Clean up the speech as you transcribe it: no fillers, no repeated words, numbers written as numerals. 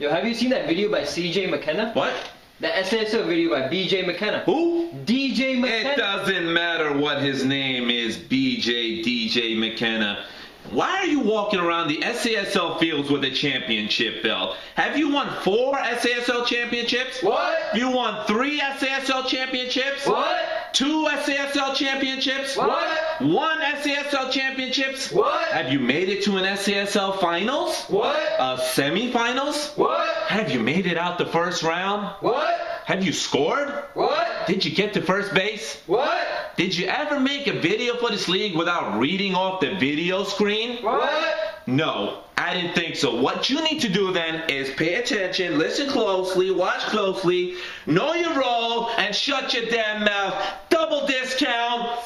Yo, have you seen that video by CJ McKenna? What? The SASL video by BJ McKenna. Who? DJ McKenna. It doesn't matter what his name is, DJ McKenna. Why are you walking around the SASL fields with a championship belt? Have you won 4 SASL championships? What? You won 3 SASL championships? What? 2 SASL championships? What? 1 SASL championships? What? Have you made it to an SASL finals? What? Semi-finals? What? Have you made it out the first round? What? Have you scored? What? Did you get to first base? What? Did you ever make a video for this league without reading off the video screen? What? No, I didn't think so. What you need to do then is pay attention, listen closely, watch closely, know your role, and shut your damn mouth. Double discount.